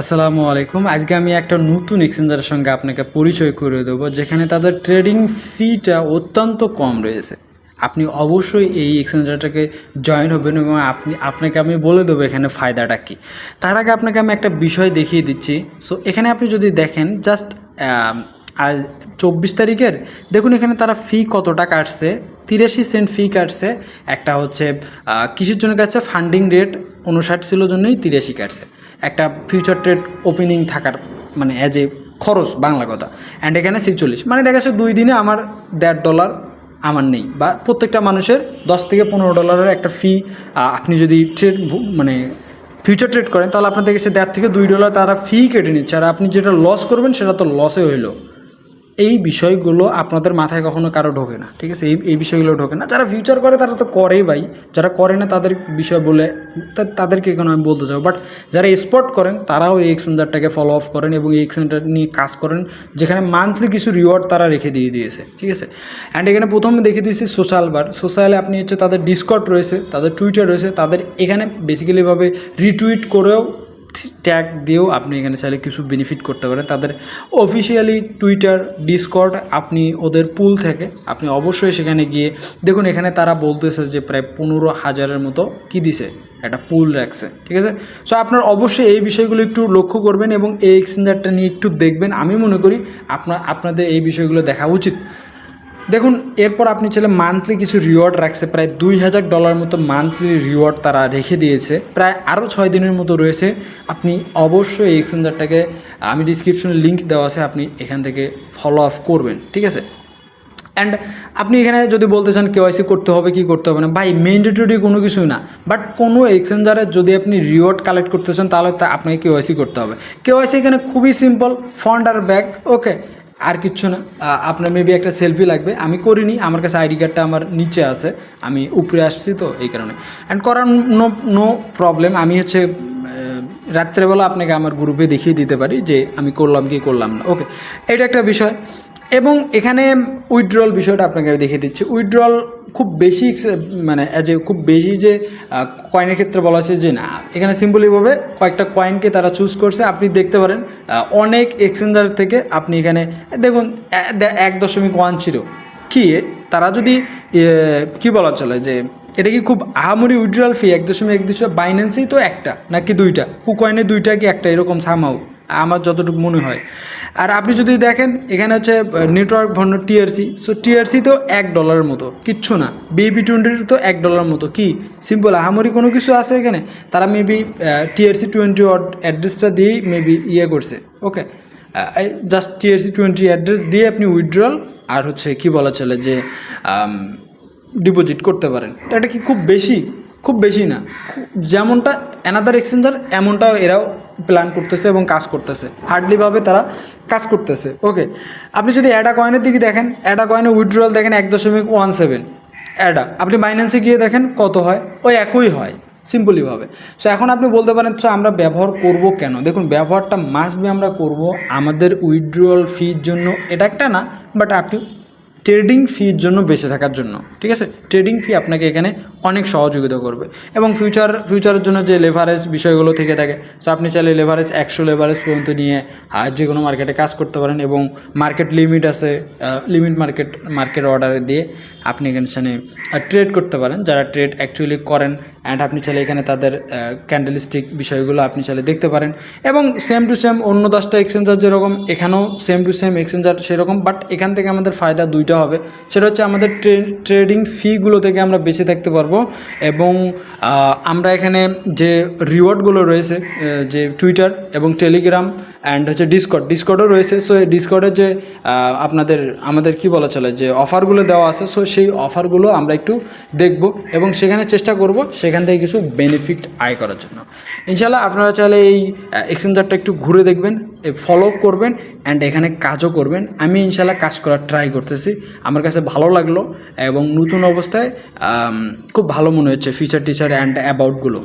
আসসালামু আলাইকুম। আজকে আমি একটা নতুন এক্সচেঞ্জারের সঙ্গে আপনাকে পরিচয় করে দেবো, যেখানে তাদের ট্রেডিং ফিটা অত্যন্ত কম রয়েছে। আপনি অবশ্যই এই এক্সচেঞ্জারটাকে জয়েন হবেন এবং আপনাকে আমি বলে দেবো এখানে ফায়দাটা কী। তার আগে আপনাকে আমি একটা বিষয় দেখিয়ে দিচ্ছি। সো এখানে আপনি যদি দেখেন জাস্ট আজ 24 তারিখের দেখুন এখানে তারা ফি কতটা কাটছে, 83 সেন্ট ফি কাটছে। একটা হচ্ছে কিসের জন্য কাটছে, ফান্ডিং রেট 59 ছিল জন্যই 83 কাটছে। একটা ফিউচার ট্রেড ওপেনিং থাকার মানে অ্যাজ এ খরচ বাংলা কথা। অ্যান্ড এখানে 46 মানে দেখা যাচ্ছে 2 দিনে আমার $1.5 আমার নেই, বা প্রত্যেকটা মানুষের $10 থেকে $15 একটা ফি। আপনি যদি ট্রেড মানে ফিউচার ট্রেড করেন তাহলে আপনার থেকে সে $1.5 থেকে $2 তারা ফি কেটে নিচ্ছে, আর আপনি যেটা লস করবেন সেটা তো লসে হইলো। এই বিষয়গুলো আপনাদের মাথায় কখনো কারো ঢোকে না, ঠিক আছে? এই বিষয়গুলো ঢোকে না। যারা ফিউচার করে তারা তো করেই ভাই, যারা করে না তাদের বিষয় বলে তাদেরকে কোনো আমি বলতে চাই। বাট যারা স্পট করেন তারাও এই এক্সচেঞ্জারটাকে ফলো আপ করেন এবং এই এক্সচেঞ্জার নিয়ে কাজ করেন, যেখানে মান্থলি কিছু রিওয়ার্ড তারা রেখে দিয়েছে, ঠিক আছে? অ্যান্ড এখানে প্রথমে দেখে দিয়েছি সোশ্যাল বার। সোশ্যালে আপনি হচ্ছে তাদের ডিসকর্ড রয়েছে, তাদের টুইটার রয়েছে, তাদের এখানে বেসিক্যালিভাবে রিটুইট করেও ট্যাগ দিয়েও আপনি এখানে চাইলে কিছু বেনিফিট করতে পারেন। তাদের অফিসিয়ালি টুইটার, ডিসকর্ড, আপনি ওদের পুল থেকে আপনি অবশ্যই সেখানে গিয়ে দেখুন। এখানে তারা বলতেছে যে প্রায় 15,000-এর মতো কি দিছে, একটা পুল রাখছে, ঠিক আছে? সো আপনার অবশ্যই এই বিষয়গুলো একটু লক্ষ্য করবেন এবং এই এক্সচেঞ্জারটা নিয়ে একটু দেখবেন। আমি মনে করি আপনাদের এই বিষয়গুলো দেখা উচিত। দেখুন এরপর আপনি চাইলে মান্থলি কিছু রিওয়ার্ড রাখছে, প্রায় $2,000 মতো মান্থলি রিওয়ার্ড তারা রেখে দিয়েছে। প্রায় আরও 6 দিনের মতো রয়েছে। আপনি অবশ্যই এই এক্সচেঞ্জারটাকে, আমি ডিসক্রিপশনে লিঙ্ক দেওয়া আছে, আপনি এখান থেকে ফলো আপ করবেন, ঠিক আছে? অ্যান্ড আপনি এখানে যদি বলতে চান কেওয়াইসি করতে হবে কি করতে হবে না, ভাই ম্যান্ডেটরি কোনো কিছুই না। বাট কোনো এক্সচেঞ্জারে যদি আপনি রিওয়ার্ড কালেক্ট করতে চান তাহলে আপনাকে কেওয়াইসি করতে হবে। কেওয়াইসি এখানে খুবই সিম্পল, ফন্ড আর ব্যাক, ওকে, আর কিচ্ছু না। আপনার মেবি একটা সেলফি লাগবে, আমি করিনি, আমার কাছে আইডি কার্ডটা আমার নিচে আছে, আমি উপরে আসছি তো এই কারণে। অ্যান্ড করার নো প্রবলেম। আমি হচ্ছে রাত্রেবেলা আপনাকে আমার গ্রুপে দেখিয়ে দিতে পারি যে আমি করলাম কি করলাম না, ওকে, এটা একটা বিষয়। এবং এখানে উইথড্রল বিষয়টা আপনাকে আমি দেখিয়ে দিচ্ছি। উইথড্রল খুব বেশি মানে অ্যাজ এ খুব বেশি যে কয়েনের ক্ষেত্রে বলা হচ্ছে যে না, এখানে সিম্পলিভাবে কয়েকটা কয়েনকে তারা চুজ করছে। আপনি দেখতে পারেন অনেক এক্সচেঞ্জার থেকে আপনি এখানে দেখুন 1.10 কি তারা যদি কি বলা চলে যে এটা কি খুব আহামরি উইথড্রল ফি 1.1 বাইন্যান্সেই তো একটা নাকি দুইটা, কুকয়েনে দুইটা কি একটা, এরকম সামাও আমার যতটুকু মনে হয়। আর আপনি যদি দেখেন এখানে হচ্ছে নেটওয়ার্ক ভন্ন টিআরসি, সো টিআরসি তো $1 মতো, কিচ্ছু না। BB20 তো $1 মতো, কি সিম্পল আহামরি কোনো কিছু আছে এখানে? তারা মেবি TRC20 অ্যাড্রেসটা দিয়েই মেবি করছে, ওকে, জাস্ট TRC20 অ্যাড্রেস দিয়ে আপনি উইথড্রল আর হচ্ছে কি বলা চলে যে ডিপোজিট করতে পারেন। তো এটা কি খুব বেশি? খুব বেশি না। যেমনটা অ্যানাদার এক্সচেঞ্জার এমনটাও এরাও প্ল্যান করতেছে এবং কাজ করতেছে, হার্ডলিভাবে তারা কাজ করতেছে, ওকে। আপনি যদি অ্যাডা কয়েনের দিকে দেখেন, অ্যাডা কয়েনের উইথড্রল দেখেন 1.17 অ্যাডা। আপনি বাইন্যান্সে গিয়ে দেখেন কত হয়, ওই একই হয় সিম্পলিভাবে। সো এখন আপনি বলতে পারেন তো আমরা ব্যবহার করব কেন? দেখুন ব্যবহারটা মাস্ট বি আমরা করব আমাদের উইথড্রল ফির জন্য, এটা একটা না, বাট আপনি ট্রেডিং ফির জন্য বেঁচে থাকার জন্য, ঠিক আছে? ট্রেডিং ফি আপনাকে এখানে অনেক সহযোগিতা করবে এবং ফিউচারের জন্য যে লেভারেজ বিষয়গুলো থেকে থাকে, সো আপনি চাইলে লেভারেজ 100 লেভারেজ পর্যন্ত নিয়ে যে কোনো মার্কেটে কাজ করতে পারেন এবং মার্কেট লিমিট আছে, লিমিট মার্কেট অর্ডারে দিয়ে আপনি এখানে ট্রেড করতে পারেন, যারা ট্রেড অ্যাকচুয়ালি করেন। অ্যান্ড আপনি চাইলে এখানে তাদের ক্যান্ডেলস্টিক বিষয়গুলো আপনি চাইলে দেখতে পারেন এবং সেম টু সেম অন্য 10টা এক্সচেঞ্জার যেরকম এখানেও সেম টু সেম এক্সচেঞ্জার সেরকম। বাট এখান থেকে আমাদের ফায়দা দুইটা হবে, সেটা হচ্ছে আমাদের ট্রেডিং ফিগুলো থেকে আমরা বেঁচে থাকতে পারবো এবং আমরা এখানে যে রিওয়ার্ডগুলো রয়েছে, যে টুইটার এবং টেলিগ্রাম অ্যান্ড হচ্ছে ডিসকর্ডও রয়েছে। সো এই ডিসকর্ডের যে আমাদের কি বলা চলে যে অফারগুলো দেওয়া আছে, সো সেই অফারগুলো আমরা একটু দেখব এবং সেখানে চেষ্টা করব সেখান থেকে কিছু বেনিফিট আয় করার জন্য। ইনশাল্লাহ আপনারা চাইলে এই এক্সচেঞ্জারটা একটু ঘুরে দেখবেন, ফলো করবেন অ্যান্ড এখানে কাজও করবেন। আমি ইনশাল্লাহ কাজ করার ট্রাই করতেছি, আমার কাছে ভালো লাগলো এবং নতুন অবস্থায় খুব ভালো মনে হচ্ছে ফিচার টিচার অ্যান্ড অ্যাবাউটগুলো।